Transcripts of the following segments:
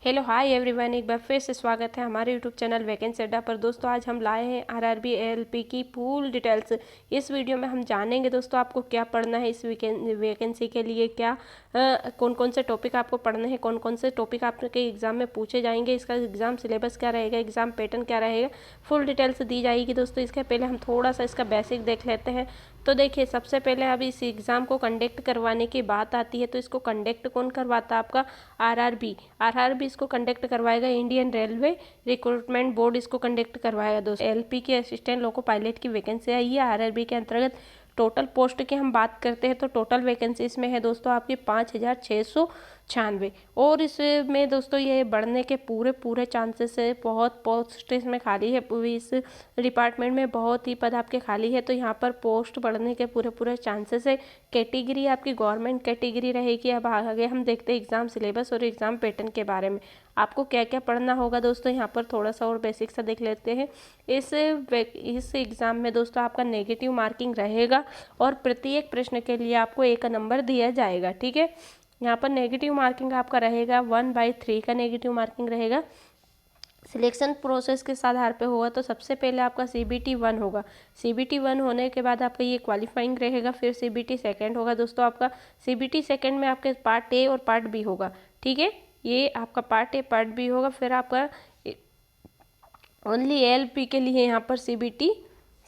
Hello hi everyone, एक बार फिर से स्वागत है हमारे यूट्यूब चैनल वैकेंसी अड्डा पर। दोस्तों आज हम लाए हैं आरआरबी एएलपी की फुल डिटेल्स। इस वीडियो में हम जानेंगे दोस्तों आपको क्या पढ़ना है इस वैकेंसी के लिए, क्या कौन कौन से टॉपिक आपको पढ़ने हैं, कौन कौन से टॉपिक आपके एग्जाम में पूछे जाएंगे, इसका एग्जाम सिलेबस क्या रहेगा, एग्जाम पैटर्न क्या रहेगा, फुल डिटेल्स दी जाएगी दोस्तों। इसके पहले हम थोड़ा सा इसका बेसिक देख लेते हैं। तो देखिए, सबसे पहले अभी इस एग्ज़ाम को कंडक्ट करवाने की बात आती है तो इसको कंडक्ट कौन करवाता है? आपका आरआरबी इसको कंडक्ट करवाएगा। इंडियन रेलवे रिक्रूटमेंट बोर्ड इसको कंडक्ट करवाएगा दोस्तों। एलपी के असिस्टेंट लोको पायलट की वैकेंसी आई है आरआरबी के अंतर्गत। टोटल पोस्ट की हम बात करते हैं तो टोटल वैकेंसी इसमें है दोस्तों आपकी 5,696। और इसमें दोस्तों ये बढ़ने के पूरे चांसेस है। बहुत पोस्ट इसमें खाली है, इस डिपार्टमेंट में बहुत ही पद आपके खाली है, तो यहाँ पर पोस्ट बढ़ने के पूरे चांसेस है। कैटेगरी आपकी गवर्नमेंट कैटेगरी रहेगी। अब आगे हम देखते हैं एग्जाम सिलेबस और एग्जाम पैटर्न के बारे में। आपको क्या क्या पढ़ना होगा दोस्तों, यहाँ पर थोड़ा सा और बेसिक सा देख लेते हैं। इस एग्ज़ाम में दोस्तों आपका नेगेटिव मार्किंग रहेगा और प्रत्येक प्रश्न के लिए आपको 1 नंबर दिया जाएगा। ठीक है, यहाँ पर नेगेटिव मार्किंग आपका रहेगा 1/3 का नेगेटिव मार्किंग रहेगा। सिलेक्शन प्रोसेस किस आधार पे होगा? तो सबसे पहले आपका CBT 1 होगा। CBT 1 होने के बाद आपका ये क्वालिफाइंग रहेगा। फिर CBT सेकंड होगा दोस्तों आपका। CBT सेकंड में आपके पार्ट ए और पार्ट बी होगा। ठीक है, ये आपका पार्ट ए पार्ट बी होगा। फिर आपका ओनली ALP के लिए यहाँ पर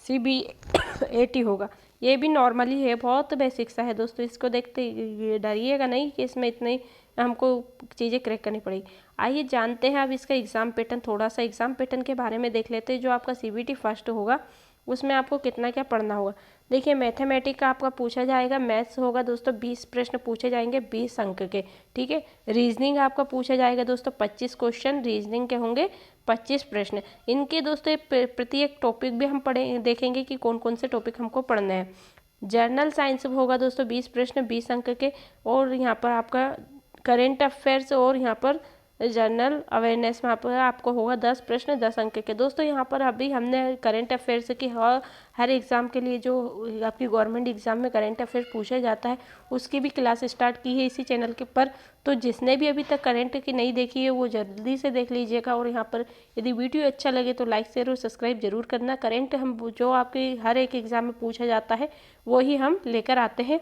CBAT होगा। ये भी नॉर्मली है, बहुत बेसिक सा है दोस्तों। इसको देखते डरिएगा नहीं कि इसमें इतनी हमको चीज़ें क्रैक करनी पड़ेगी। आइए जानते हैं अब इसका एग्ज़ाम पैटर्न। थोड़ा सा एग्ज़ाम पैटर्न के बारे में देख लेते हैं। जो आपका CBT फर्स्ट होगा उसमें आपको कितना क्या पढ़ना होगा। देखिए, मैथमेटिक का आपका पूछा जाएगा। मैथ्स होगा दोस्तों 20 प्रश्न पूछे जाएंगे 20 अंक के। ठीक है, रीजनिंग आपका पूछा जाएगा दोस्तों 25 क्वेश्चन रीजनिंग के होंगे, 25 प्रश्न। इनके दोस्तों प्रत्येक टॉपिक भी हम देखेंगे कि कौन कौन से टॉपिक हमको पढ़ने हैं। जर्नल साइंस होगा दोस्तों 20 प्रश्न 20 अंक के। और यहाँ पर आपका करेंट अफेयर्स और यहाँ पर जनरल अवेयरनेस में आपको होगा 10 प्रश्न 10 अंक के। दोस्तों यहाँ पर अभी हमने करेंट अफेयर्स की हर एग्ज़ाम के लिए जो आपकी गवर्नमेंट एग्ज़ाम में करेंट अफेयर्स पूछा जाता है उसकी भी क्लास स्टार्ट की है इसी चैनल के पर। तो जिसने भी अभी तक करेंट की नहीं देखी है वो जल्दी से देख लीजिएगा। और यहाँ पर यदि वीडियो अच्छा लगे तो लाइक शेयर और सब्सक्राइब जरूर करना। करेंट हम जो आपके हर एक एग्ज़ाम में पूछा जाता है वही हम लेकर आते हैं।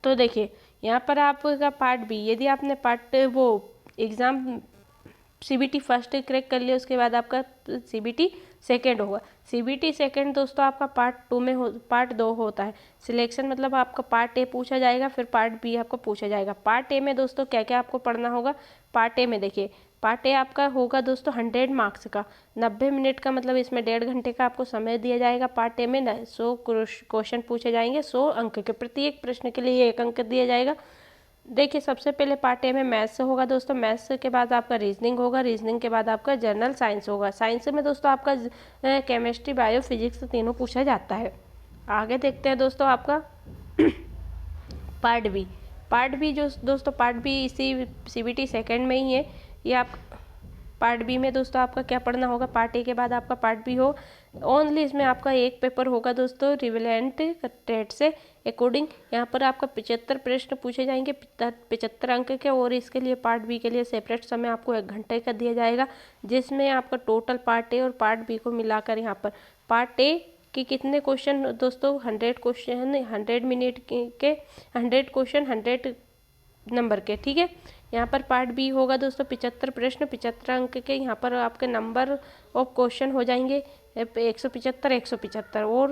तो देखिए, यहाँ पर आपका पार्ट बी, यदि आपने पार्ट वो एग्ज़ाम CBT फर्स्ट क्रैक कर लिया उसके बाद आपका CBT सेकेंड होगा। CBT सेकेंड दोस्तों आपका पार्ट 2 होता है। सिलेक्शन मतलब आपका पार्ट ए पूछा जाएगा, फिर पार्ट बी आपको पूछा जाएगा। पार्ट ए में दोस्तों क्या क्या आपको पढ़ना होगा? पार्ट ए में देखिए, पार्ट ए आपका होगा दोस्तों 100 मार्क्स का, 90 मिनट का, मतलब इसमें 1.5 घंटे का आपको समय दिया जाएगा। पार्ट ए में 100 क्वेश्चन पूछे जाएंगे, 100 अंक के। प्रत्येक प्रश्न के लिए 1 अंक दिया जाएगा। देखिए, सबसे पहले पार्ट ए में मैथ्स होगा दोस्तों। मैथ्स के बाद आपका रीजनिंग होगा। रीजनिंग के बाद आपका जनरल साइंस होगा। साइंस में दोस्तों आपका केमिस्ट्री बायो फिजिक्स तीनों पूछा जाता है। आगे देखते हैं दोस्तों आपका पार्ट बी। पार्ट बी जो दोस्तों पार्ट बी इसी CBT सेकेंड में ही है। ये आप पार्ट बी में दोस्तों आपका क्या पढ़ना होगा? पार्ट ए के बाद आपका पार्ट बी हो। ओनली इसमें आपका एक पेपर होगा दोस्तों रिलेवेंट टेट से अकॉर्डिंग। यहाँ पर आपका 75 प्रश्न पूछे जाएंगे, 75 अंक के। और इसके लिए पार्ट बी के लिए सेपरेट समय आपको 1 घंटे का दिया जाएगा, जिसमें आपका टोटल पार्ट ए और पार्ट बी को मिलाकर यहाँ पर पार्ट ए कि कितने क्वेश्चन दोस्तों 100 क्वेश्चन 100 मिनट के 100 क्वेश्चन 100 नंबर के। ठीक है, यहाँ पर पार्ट बी होगा दोस्तों 75 प्रश्न 75 अंक के। यहाँ पर आपके नंबर ऑफ क्वेश्चन हो जाएंगे 175 175। और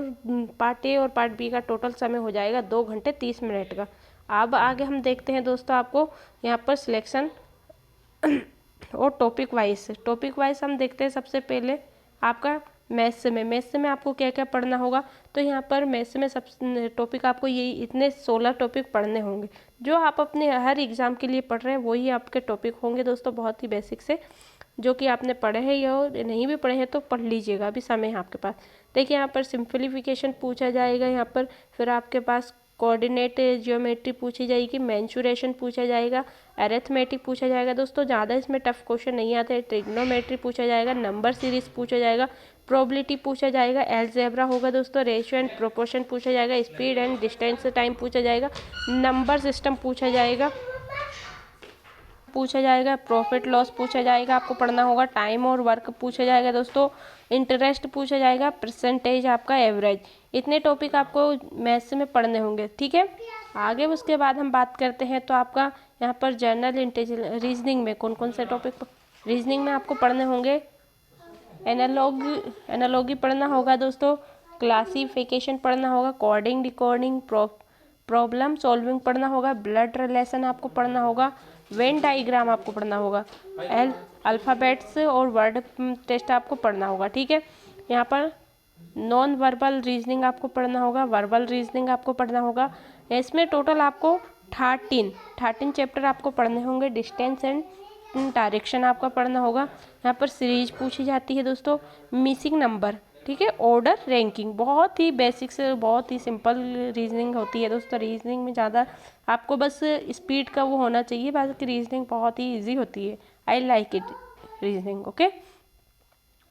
पार्ट ए और पार्ट बी का टोटल समय हो जाएगा 2 घंटे 30 मिनट का। अब आगे हम देखते हैं दोस्तों आपको यहाँ पर सिलेक्शन और टॉपिक वाइज हम देखते हैं। सबसे पहले आपका मैथ्स में आपको क्या क्या पढ़ना होगा? तो यहाँ पर मैथ्स में सब टॉपिक आपको ये इतने 16 टॉपिक पढ़ने होंगे। जो आप अपने हर एग्ज़ाम के लिए पढ़ रहे हैं वही आपके टॉपिक होंगे दोस्तों, बहुत ही बेसिक से, जो कि आपने पढ़े हैं या नहीं भी पढ़े हैं तो पढ़ लीजिएगा, अभी समय है आपके पास। देखिए, यहाँ पर सिंप्लीफिकेशन पूछा जाएगा। यहाँ पर फिर आपके पास कोऑर्डिनेट ज्योमेट्री पूछी जाएगी, मेंसुरेशन पूछा जाएगा, अरिथमेटिक पूछा जाएगा। दोस्तों ज़्यादा इसमें टफ क्वेश्चन नहीं आते। ट्रिग्नोमेट्री पूछा जाएगा, नंबर सीरीज पूछा जाएगा, प्रोबेबिलिटी पूछा जाएगा, अलजेब्रा होगा दोस्तों, रेशियो एंड प्रोपोर्शन पूछा जाएगा, स्पीड एंड डिस्टेंस टाइम पूछा जाएगा, नंबर सिस्टम पूछा जाएगा, पूछा जाएगा, प्रॉफिट लॉस पूछा जाएगा, आपको पढ़ना होगा, टाइम और वर्क पूछा जाएगा दोस्तों, इंटरेस्ट पूछा जाएगा, परसेंटेज आपका एवरेज। इतने टॉपिक आपको मैथ्स में पढ़ने होंगे, ठीक है। आगे उसके बाद हम बात करते हैं तो आपका यहाँ पर जनरल इंटेलिजेंस रीजनिंग में कौन कौन से टॉपिक रीजनिंग में आपको पढ़ने होंगे। एनालॉगी पढ़ना होगा दोस्तों, क्लासिफिकेशन पढ़ना होगा, कोडिंग डिकोडिंग, प्रॉब्लम सॉल्विंग पढ़ना होगा, ब्लड रिलेशन आपको पढ़ना होगा, वेन डाइग्राम आपको पढ़ना होगा, अल्फ़ाबेट्स और वर्ड टेस्ट आपको पढ़ना होगा, ठीक है। यहाँ पर नॉन वर्बल रीजनिंग आपको पढ़ना होगा, वर्बल रीजनिंग आपको पढ़ना होगा। इसमें टोटल आपको 13 चैप्टर आपको पढ़ने होंगे। डिस्टेंस एंड डायरेक्शन आपका पढ़ना होगा। यहाँ पर सीरीज पूछी जाती है दोस्तों, मिसिंग नंबर, ठीक है, ऑर्डर, रैंकिंग, बहुत ही बेसिक से बहुत ही सिंपल रीजनिंग होती है दोस्तों। रीजनिंग में ज़्यादा आपको बस स्पीड का वो होना चाहिए, बाकी रीजनिंग बहुत ही इजी होती है। I like it reasoning, okay.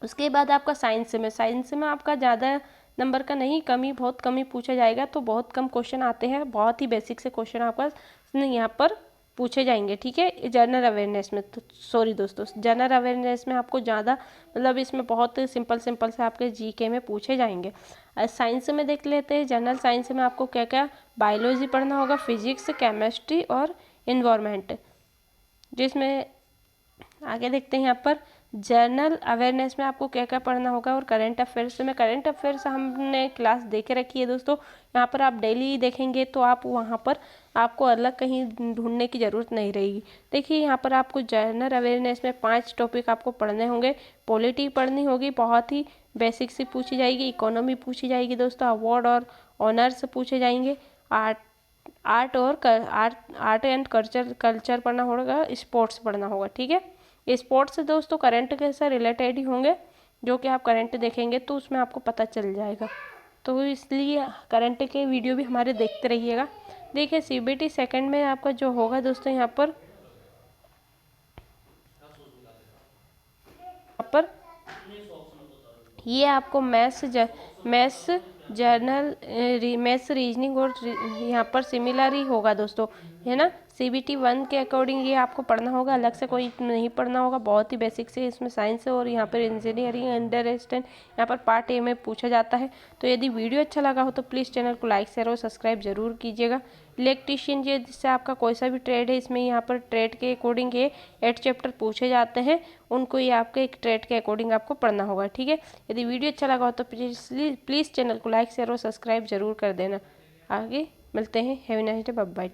उसके बाद आपका साइंस में आपका ज़्यादा नंबर का नहीं, बहुत कम ही पूछा जाएगा, तो बहुत कम क्वेश्चन आते हैं, बहुत ही बेसिक से क्वेश्चन आपका यहाँ पर पूछे जाएंगे, ठीक है। जनरल अवेयरनेस में तो सॉरी दोस्तों, जनरल अवेयरनेस में आपको ज़्यादा मतलब इसमें बहुत सिंपल से आपके जीके में पूछे जाएंगे। साइंस में देख लेते हैं। जनरल साइंस में आपको क्या क्या बायोलॉजी पढ़ना होगा, फिजिक्स, केमिस्ट्री और इन्वायरमेंट। जिसमें आगे देखते हैं यहाँ पर जनरल अवेयरनेस में आपको क्या क्या पढ़ना होगा, और करंट अफेयर्स हमने क्लास देखे रखी है दोस्तों। यहाँ पर आप डेली देखेंगे तो आप वहाँ पर आपको अलग कहीं ढूंढने की ज़रूरत नहीं रहेगी। देखिए यहाँ पर आपको जनरल अवेयरनेस में 5 टॉपिक आपको पढ़ने होंगे। पॉलिटी पढ़नी होगी, बहुत ही बेसिक से पूछी जाएगी। इकोनॉमी पूछी जाएगी दोस्तों, अवार्ड और ऑनर्स पूछे जाएंगे। आर्ट एंड कल्चर पढ़ना होगा, स्पोर्ट्स पढ़ना होगा, ठीक है। स्पोर्ट्स दोस्तों करंट के साथ रिलेटेड ही होंगे, जो कि आप करंट देखेंगे तो उसमें आपको पता चल जाएगा, तो इसलिए करंट के वीडियो भी हमारे देखते रहिएगा। देखिए सीबीटी सेकंड में आपका जो होगा दोस्तों, यहाँ पर ये आपको मैथ्स रीजनिंग और यहाँ पर सिमिलर ही होगा दोस्तों, है ना। सीबीटी 1 के अकॉर्डिंग ये आपको पढ़ना होगा, अलग से कोई नहीं पढ़ना होगा, बहुत ही बेसिक से इसमें साइंस और यहाँ पर इंजीनियरिंग अंडरस्टैंड यहाँ पर पार्ट ए में पूछा जाता है। तो यदि वीडियो अच्छा लगा हो तो प्लीज़ चैनल को लाइक शेयर और सब्सक्राइब जरूर कीजिएगा। इलेक्ट्रीशियन ये जिससे आपका कोई सा भी ट्रेड है, इसमें यहाँ पर ट्रेड के अकॉर्डिंग ये 8 चैप्टर पूछे जाते हैं, उनको ये आपके एक ट्रेड के अकॉर्डिंग आपको पढ़ना होगा, ठीक है। यदि वीडियो अच्छा लगा हो तो प्लीज़ चैनल को लाइक शेयर और सब्सक्राइब जरूर कर देना। आगे मिलते हैं। Have a nice day, bye bye.